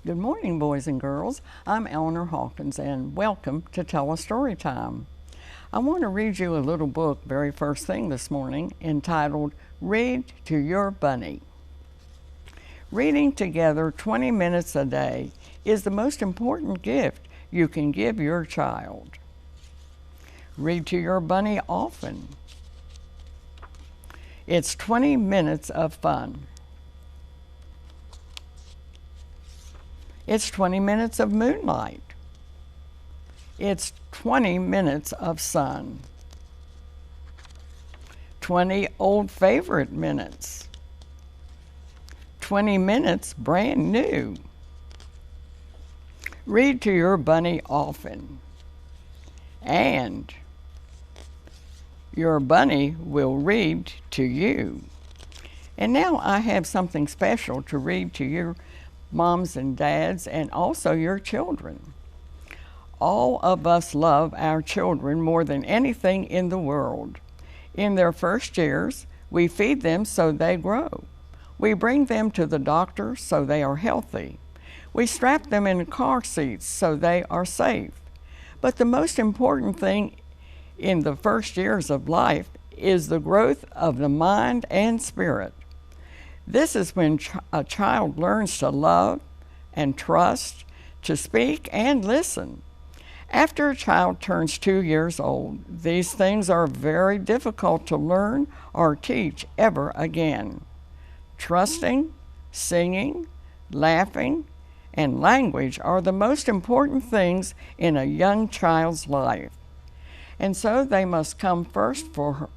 Good morning, boys and girls. I'm Eleanor Hawkins, and welcome to Telestory Time. I want to read you a little book very first thing this morning entitled Read to Your Bunny. Reading together 20 minutes a day is the most important gift you can give your child. Read to your bunny often. It's 20 minutes of fun. It's 20 minutes of moonlight. It's 20 minutes of sun. 20 old favorite minutes. 20 minutes brand new. Read to your bunny often. And your bunny will read to you. And now I have something special to read to your moms and dads, and also your children. All of us love our children more than anything in the world. In their first years, we feed them so they grow. We bring them to the doctor so they are healthy. We strap them in car seats so they are safe. But the most important thing in the first years of life is the growth of the mind and spirit. This is when a child learns to love and trust, to speak and listen. After a child turns 2 years old, these things are very difficult to learn or teach ever again. Trusting, singing, laughing, and language are the most important things in a young child's life. And so they must come first for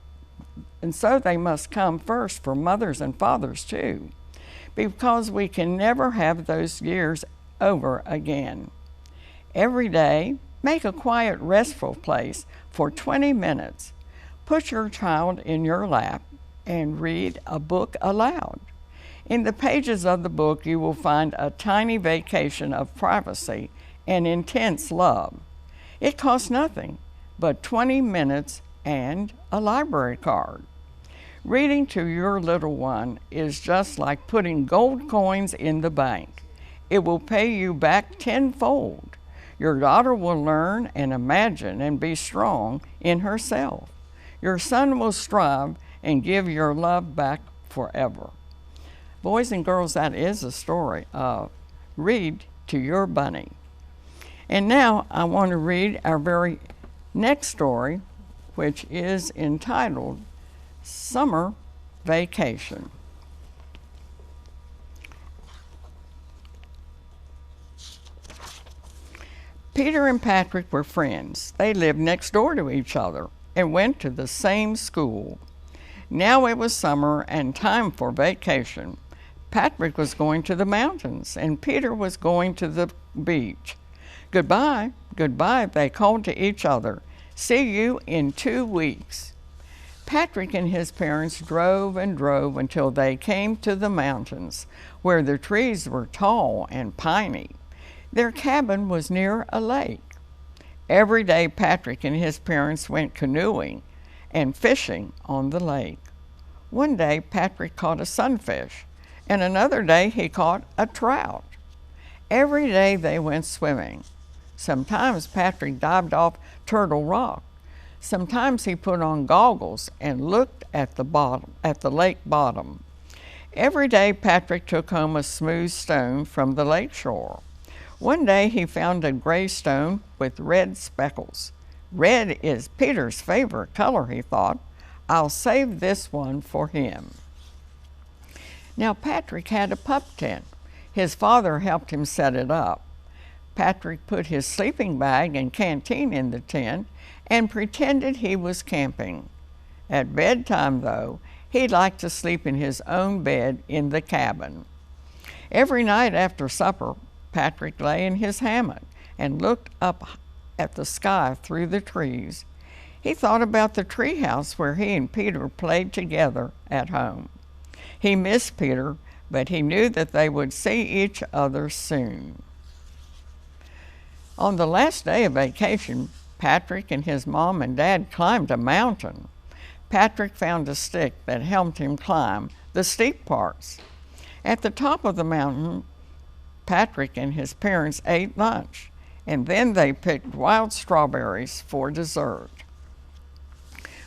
mothers and fathers too, because we can never have those years over again. Every day, make a quiet, restful place for 20 minutes. Put your child in your lap and read a book aloud. In the pages of the book, you will find a tiny vacation of privacy and intense love. It costs nothing but 20 minutes and a library card. Reading to your little one is just like putting gold coins in the bank. It will pay you back tenfold. Your daughter will learn and imagine and be strong in herself. Your son will strive and give your love back forever. Boys and girls, that is a story of Read to Your Bunny. And now I want to read our very next story, which is entitled Summer Vacation. Peter and Patrick were friends. They lived next door to each other and went to the same school. Now it was summer and time for vacation. Patrick was going to the mountains and Peter was going to the beach. Goodbye, goodbye, they called to each other. See you in 2 weeks. Patrick and his parents drove and drove until they came to the mountains, where the trees were tall and piney. Their cabin was near a lake. Every day Patrick and his parents went canoeing and fishing on the lake. One day Patrick caught a sunfish, and another day he caught a trout. Every day they went swimming. Sometimes Patrick dived off Turtle Rock. Sometimes he put on goggles and looked at the lake bottom. Every day Patrick took home a smooth stone from the lake shore. One day he found a gray stone with red speckles. Red is Peter's favorite color, he thought. I'll save this one for him. Now Patrick had a pup tent. His father helped him set it up. Patrick put his sleeping bag and canteen in the tent and pretended he was camping. At bedtime, though, he liked to sleep in his own bed in the cabin. Every night after supper, Patrick lay in his hammock and looked up at the sky through the trees. He thought about the treehouse where he and Peter played together at home. He missed Peter, but he knew that they would see each other soon. On the last day of vacation, Patrick and his mom and dad climbed a mountain. Patrick found a stick that helped him climb the steep parts. At the top of the mountain, Patrick and his parents ate lunch, and then they picked wild strawberries for dessert.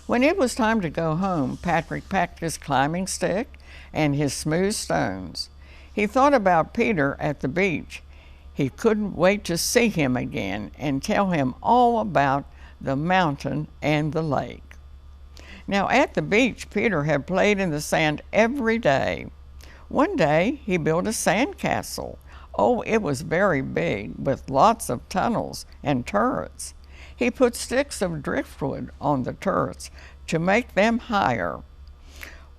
When it was time to go home, Patrick packed his climbing stick and his smooth stones. He thought about Peter at the beach. He couldn't wait to see him again and tell him all about the mountain and the lake. Now at the beach, Peter had played in the sand every day. One day he built a sand castle. Oh, it was very big, with lots of tunnels and turrets. He put sticks of driftwood on the turrets to make them higher.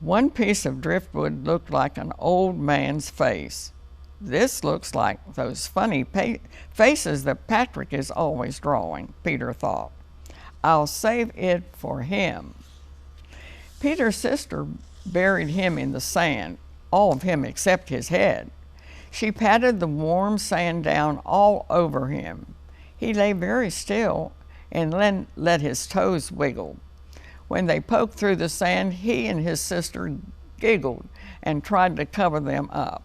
One piece of driftwood looked like an old man's face. This looks like those funny faces that Patrick is always drawing, Peter thought. I'll save it for him. Peter's sister buried him in the sand, all of him except his head. She patted the warm sand down all over him. He lay very still and then let his toes wiggle. When they poked through the sand, he and his sister giggled and tried to cover them up.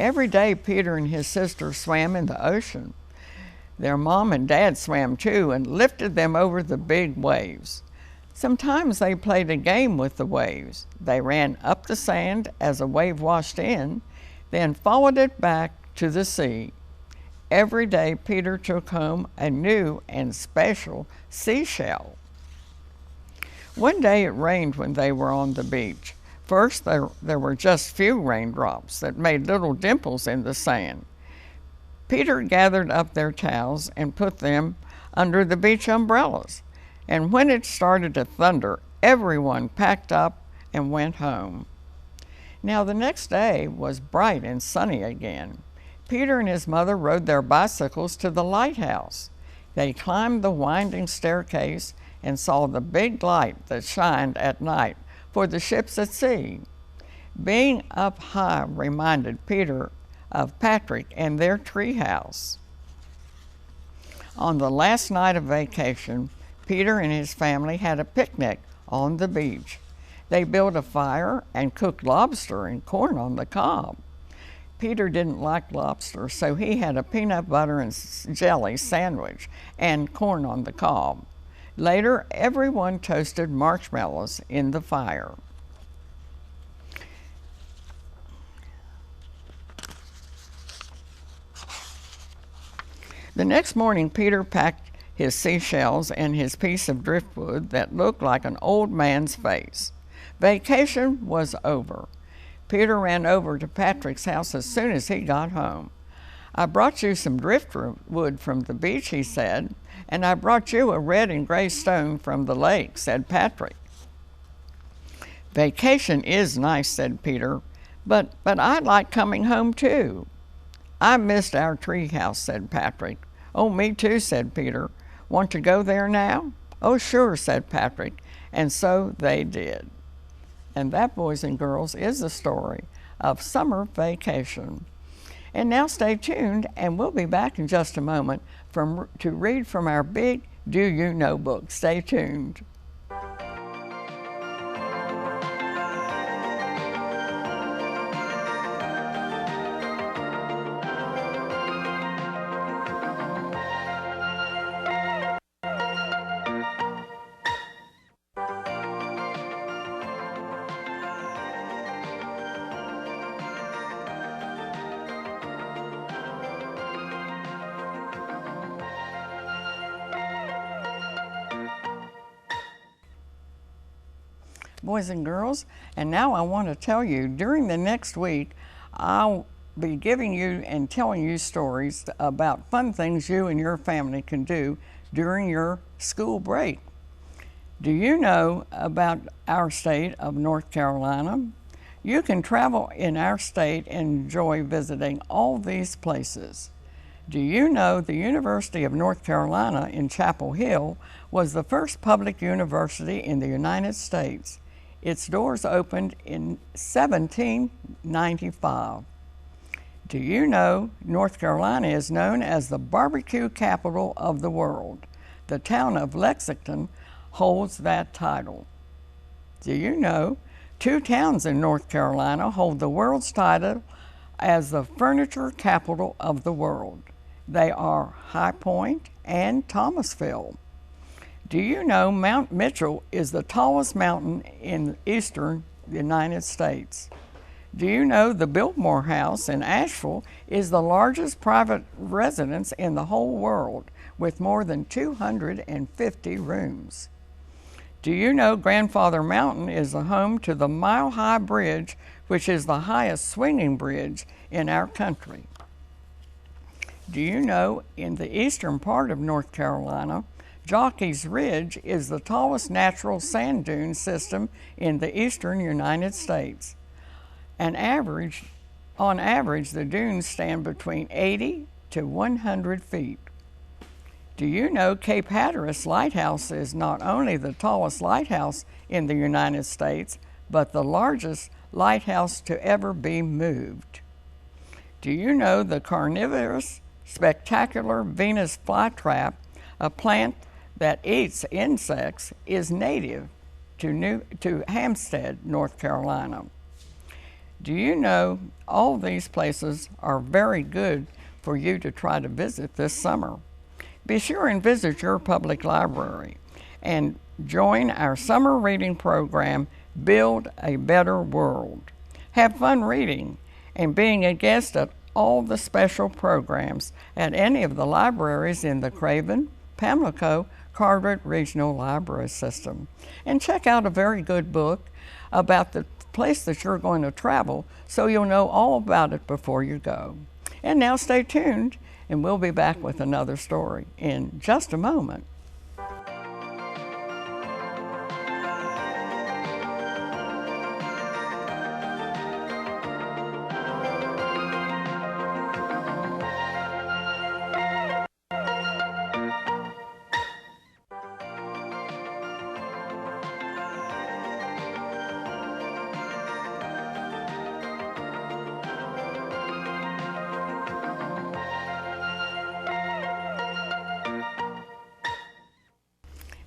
Every day, Peter and his sister swam in the ocean. Their mom and dad swam too and lifted them over the big waves. Sometimes they played a game with the waves. They ran up the sand as a wave washed in, then followed it back to the sea. Every day, Peter took home a new and special seashell. One day it rained when they were on the beach. First, there were just few raindrops that made little dimples in the sand. Peter gathered up their towels and put them under the beach umbrellas. And when it started to thunder, everyone packed up and went home. Now the next day was bright and sunny again. Peter and his mother rode their bicycles to the lighthouse. They climbed the winding staircase and saw the big light that shined at night for the ships at sea. Being up high reminded Peter of Patrick and their treehouse. On the last night of vacation, Peter and his family had a picnic on the beach. They built a fire and cooked lobster and corn on the cob. Peter didn't like lobster, so he had a peanut butter and jelly sandwich and corn on the cob. Later, everyone toasted marshmallows in the fire. The next morning, Peter packed his seashells and his piece of driftwood that looked like an old man's face. Vacation was over. Peter ran over to Patrick's house as soon as he got home. I brought you some driftwood from the beach, he said, and I brought you a red and gray stone from the lake, said Patrick. Vacation is nice, said Peter, but I like coming home too. I missed our tree house, said Patrick. Oh, me too, said Peter. Want to go there now? Oh, sure, said Patrick, and so they did. And that, boys and girls, is the story of summer vacation. And now stay tuned, and we'll be back in just a moment to read from our big Do You Know book. Stay tuned. Boys and girls, and now I want to tell you, during the next week, I'll be giving you and telling you stories about fun things you and your family can do during your school break. Do you know about our state of North Carolina? You can travel in our state and enjoy visiting all these places. Do you know the University of North Carolina in Chapel Hill was the first public university in the United States? Its doors opened in 1795. Do you know North Carolina is known as the barbecue capital of the world? The town of Lexington holds that title. Do you know 2 towns in North Carolina hold the world's title as the furniture capital of the world. They are High Point and Thomasville. Do you know Mount Mitchell is the tallest mountain in the eastern United States? Do you know the Biltmore House in Asheville is the largest private residence in the whole world with more than 250 rooms? Do you know Grandfather Mountain is the home to the Mile High Bridge, which is the highest swinging bridge in our country? Do you know in the eastern part of North Carolina, Jockey's Ridge is the tallest natural sand dune system in the eastern United States? On average, the dunes stand between 80 to 100 feet. Do you know Cape Hatteras Lighthouse is not only the tallest lighthouse in the United States, but the largest lighthouse to ever be moved? Do you know the carnivorous, spectacular Venus flytrap, a plant that eats insects, is native to Hampstead, North Carolina? Do you know all these places are very good for you to try to visit this summer? Be sure and visit your public library and join our summer reading program, Build a Better World. Have fun reading and being a guest at all the special programs at any of the libraries in the Craven, Pamlico, Carteret Regional Library System. And check out a very good book about the place that you're going to travel so you'll know all about it before you go. And now stay tuned, and we'll be back with another story in just a moment.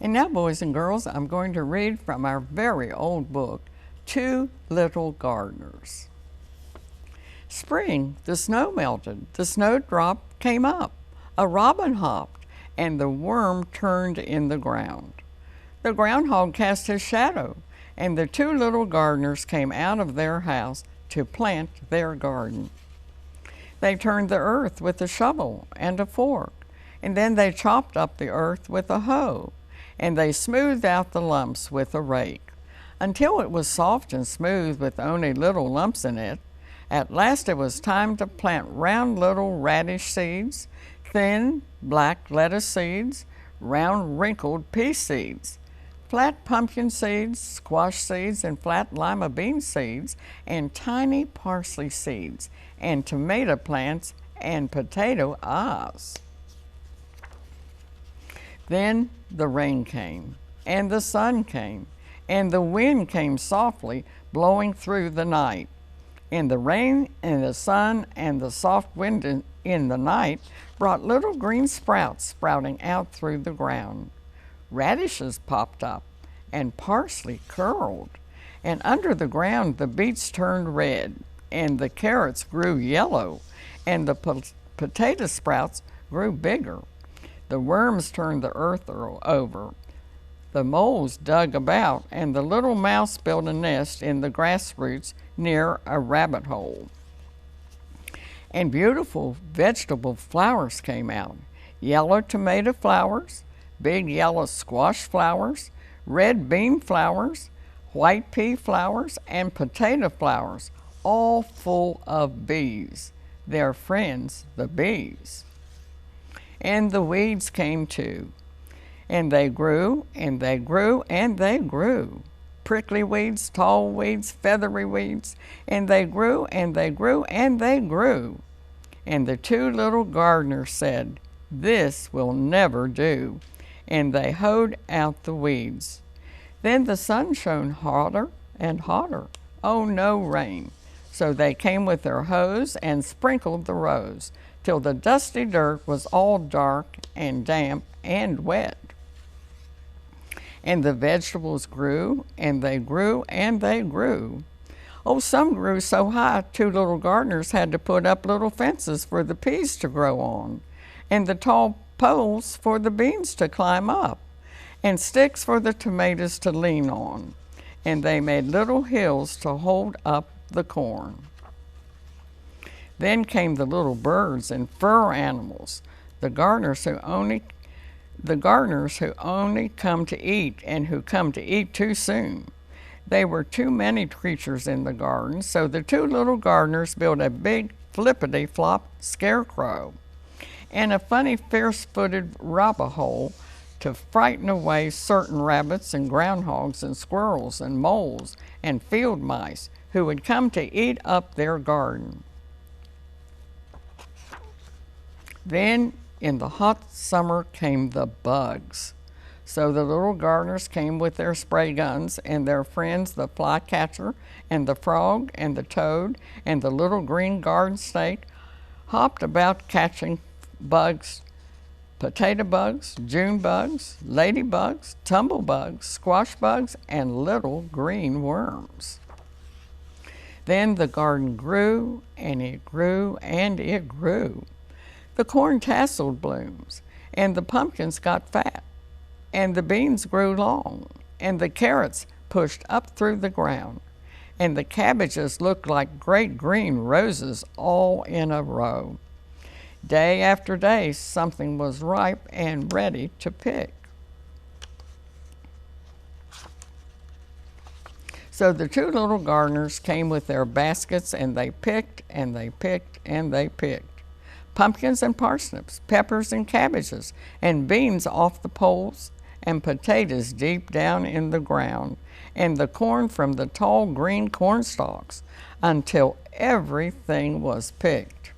And now, boys and girls, I'm going to read from our very old book, Two Little Gardeners. Spring, the snow melted, the snowdrop came up, a robin hopped, and the worm turned in the ground. The groundhog cast his shadow, and the two little gardeners came out of their house to plant their garden. They turned the earth with a shovel and a fork, and then they chopped up the earth with a hoe, and they smoothed out the lumps with a rake, until it was soft and smooth with only little lumps in it. At last it was time to plant round little radish seeds, thin black lettuce seeds, round wrinkled pea seeds, flat pumpkin seeds, squash seeds, and flat lima bean seeds, and tiny parsley seeds, and tomato plants, and potato eyes. Then the rain came, and the sun came, and the wind came softly, blowing through the night. And the rain and the sun and the soft wind in the night brought little green sprouts sprouting out through the ground. Radishes popped up, and parsley curled, and under the ground the beets turned red, and the carrots grew yellow, and the potato sprouts grew bigger. The worms turned the earth over. The moles dug about, and the little mouse built a nest in the grass roots near a rabbit hole. And beautiful vegetable flowers came out. Yellow tomato flowers, big yellow squash flowers, red bean flowers, white pea flowers, and potato flowers, all full of bees, their friends, the bees. And the weeds came too, and they grew, and they grew, and they grew. Prickly weeds, tall weeds, feathery weeds, and they grew, and they grew, and they grew. And the two little gardeners said, "This will never do," and they hoed out the weeds. Then the sun shone hotter and hotter. Oh, no rain. So they came with their hoes and sprinkled the rows, till the dusty dirt was all dark and damp and wet. And the vegetables grew, and they grew, and they grew. Oh, some grew so high, two little gardeners had to put up little fences for the peas to grow on, and the tall poles for the beans to climb up, and sticks for the tomatoes to lean on. And they made little hills to hold up the corn. Then came the little birds and fur animals, the gardeners who only come to eat and who come to eat too soon. There were too many creatures in the garden, so the two little gardeners built a big flippity-flop scarecrow and a funny fierce-footed robber-hole to frighten away certain rabbits and groundhogs and squirrels and moles and field mice who would come to eat up their garden. Then in the hot summer came the bugs. So the little gardeners came with their spray guns and their friends, the flycatcher and the frog and the toad and the little green garden snake, hopped about catching bugs, potato bugs, June bugs, ladybugs, tumblebugs, squash bugs, and little green worms. Then the garden grew, and it grew, and it grew. The corn tasseled blooms, and the pumpkins got fat, and the beans grew long, and the carrots pushed up through the ground, and the cabbages looked like great green roses all in a row. Day after day, something was ripe and ready to pick. So the two little gardeners came with their baskets, and they picked, and they picked, and they picked. Pumpkins and parsnips, peppers and cabbages, and beans off the poles, and potatoes deep down in the ground, and the corn from the tall green corn stalks, until everything was picked.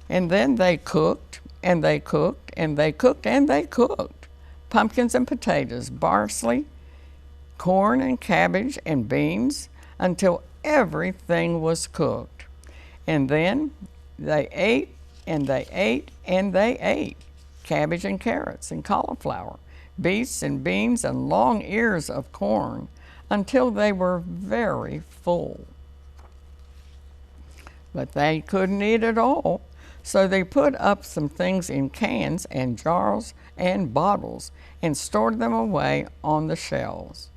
And then they cooked, and they cooked, and they cooked, and they cooked. Pumpkins and potatoes, parsley, corn and cabbage and beans, until everything was cooked. And then they ate, and they ate, and they ate. Cabbage and carrots and cauliflower, beets and beans and long ears of corn, until they were very full. But they couldn't eat it all, so they put up some things in cans and jars and bottles and stored them away on the shelves.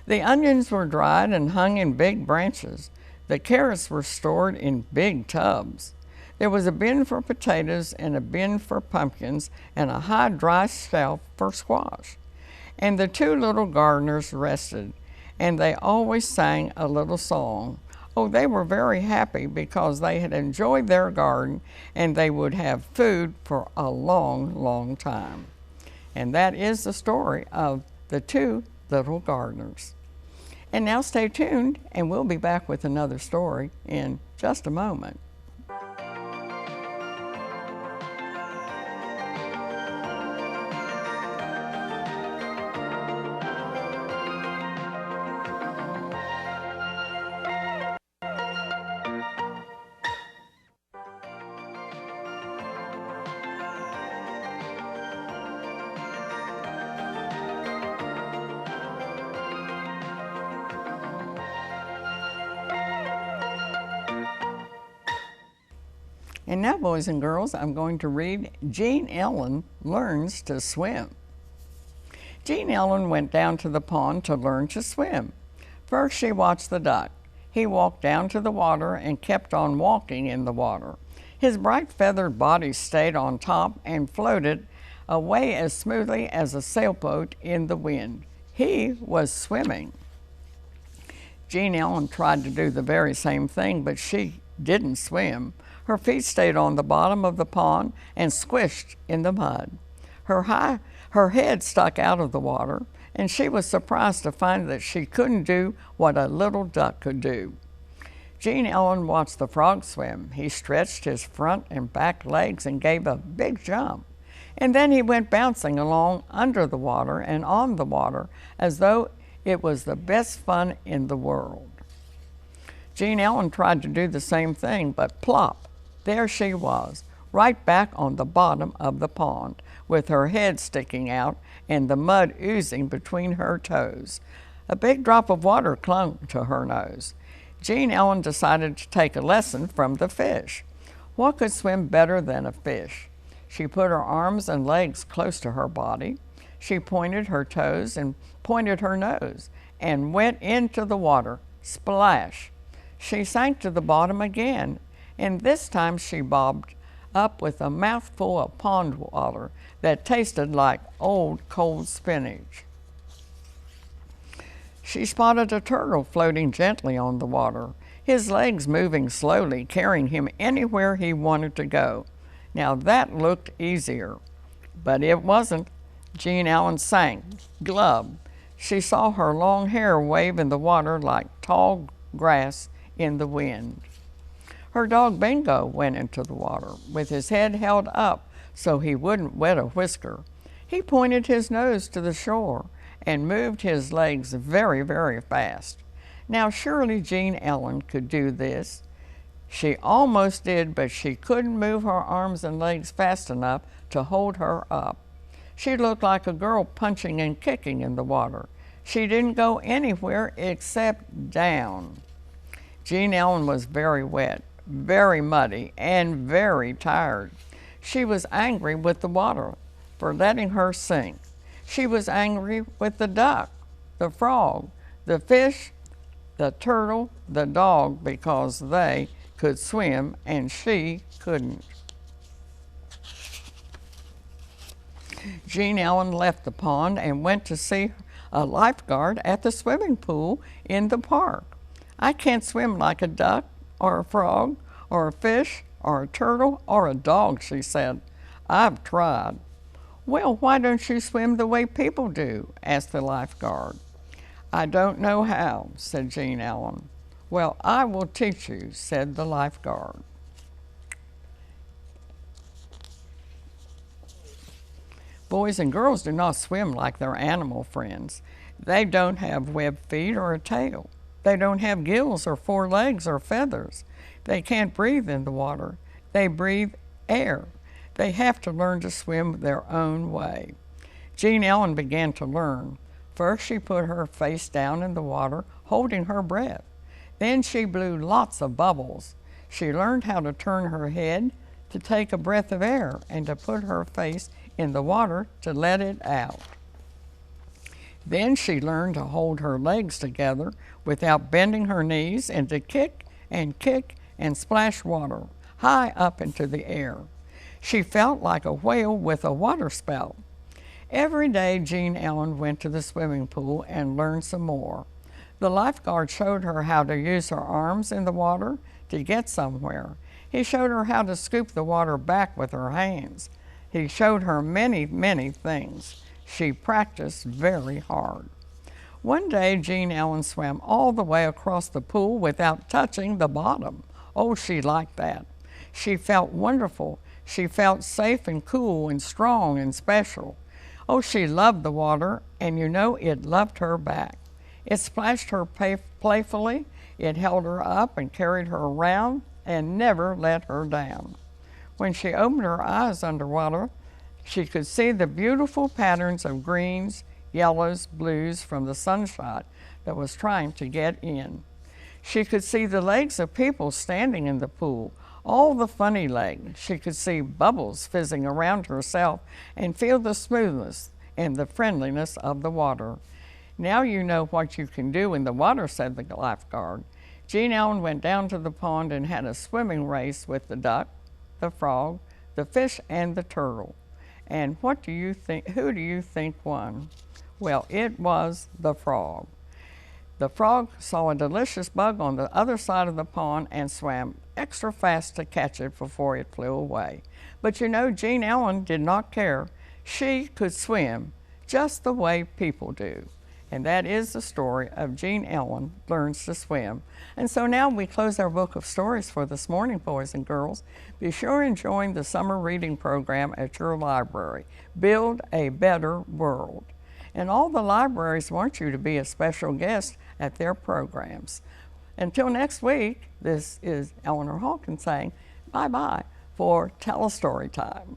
The onions were dried and hung in big branches. The carrots were stored in big tubs. There was a bin for potatoes and a bin for pumpkins and a high dry shelf for squash. And the two little gardeners rested, and they always sang a little song. Oh, they were very happy because they had enjoyed their garden and they would have food for a long, long time. And that is the story of the two little gardeners. And now stay tuned, and we'll be back with another story in just a moment. And now, boys and girls, I'm going to read Jean Ellen Learns to Swim. Jean Ellen went down to the pond to learn to swim. First, she watched the duck. He walked down to the water and kept on walking in the water. His bright feathered body stayed on top and floated away as smoothly as a sailboat in the wind. He was swimming. Jean Ellen tried to do the very same thing, but she didn't swim. Her feet stayed on the bottom of the pond and squished in the mud. Her head stuck out of the water, and she was surprised to find that she couldn't do what a little duck could do. Jean Ellen watched the frog swim. He stretched his front and back legs and gave a big jump. And then he went bouncing along under the water and on the water as though it was the best fun in the world. Jean Ellen tried to do the same thing, but plop! There she was, right back on the bottom of the pond, with her head sticking out and the mud oozing between her toes. A big drop of water clung to her nose. Jean Ellen decided to take a lesson from the fish. What could swim better than a fish? She put her arms and legs close to her body. She pointed her toes and pointed her nose and went into the water. Splash! She sank to the bottom again, and this time she bobbed up with a mouthful of pond water that tasted like old cold spinach. She spotted a turtle floating gently on the water, his legs moving slowly, carrying him anywhere he wanted to go. Now that looked easier, but it wasn't. Jean Ellen sank, glub. She saw her long hair wave in the water like tall grass in the wind. Her dog Bingo went into the water with his head held up so he wouldn't wet a whisker. He pointed his nose to the shore and moved his legs very, very fast. Now surely Jean Ellen could do this. She almost did, but she couldn't move her arms and legs fast enough to hold her up. She looked like a girl punching and kicking in the water. She didn't go anywhere except down. Jean Ellen was very wet, very muddy, and very tired. She was angry with the water for letting her sink. She was angry with the duck, the frog, the fish, the turtle, the dog, because they could swim and she couldn't. Jean Ellen left the pond and went to see a lifeguard at the swimming pool in the park. I can't swim like a duck or a frog or a fish or a turtle or a dog, she said. I've tried. Well, why don't you swim the way people do? Asked the lifeguard. I don't know how, said Jean Ellen. Well, I will teach you, said the lifeguard. Boys and girls do not swim like their animal friends. They don't have webbed feet or a tail. They don't have gills or 4 legs or feathers. They can't breathe in the water. They breathe air. They have to learn to swim their own way. Jean Ellen began to learn. First, she put her face down in the water, holding her breath. Then she blew lots of bubbles. She learned how to turn her head to take a breath of air and to put her face in the water to let it out. Then she learned to hold her legs together without bending her knees and to kick and splash water high up into the air. She felt like a whale with a water spout. Every day Jean Ellen went to the swimming pool and learned some more. The lifeguard showed her how to use her arms in the water to get somewhere. He showed her how to scoop the water back with her hands. He showed her many, many things. She practiced very hard. One day Jean Ellen swam all the way across the pool without touching the bottom. Oh, she liked that. She felt wonderful. She felt safe and cool and strong and special. Oh, she loved the water, and you know it loved her back. It splashed her playfully, it held her up and carried her around and never let her down. When she opened her eyes underwater, she could see the beautiful patterns of greens, yellows, blues from the sunshine that was trying to get in. She could see the legs of people standing in the pool, all the funny legs. She could see bubbles fizzing around herself and feel the smoothness and the friendliness of the water. Now you know what you can do in the water, said the lifeguard. Jean Ellen went down to the pond and had a swimming race with the duck, the frog, the fish, and the turtle. And what do you think? Who do you think won? Well, it was the frog. The frog saw a delicious bug on the other side of the pond and swam extra fast to catch it before it flew away. But you know, Jean Ellen did not care. She could swim just the way people do. And that is the story of Jean Ellen Learns to Swim. And so now we close our book of stories for this morning, boys and girls. Be sure and join the summer reading program at your library. Build a better world. And all the libraries want you to be a special guest at their programs. Until next week, this is Eleanor Hawkins saying bye-bye for Telestory time.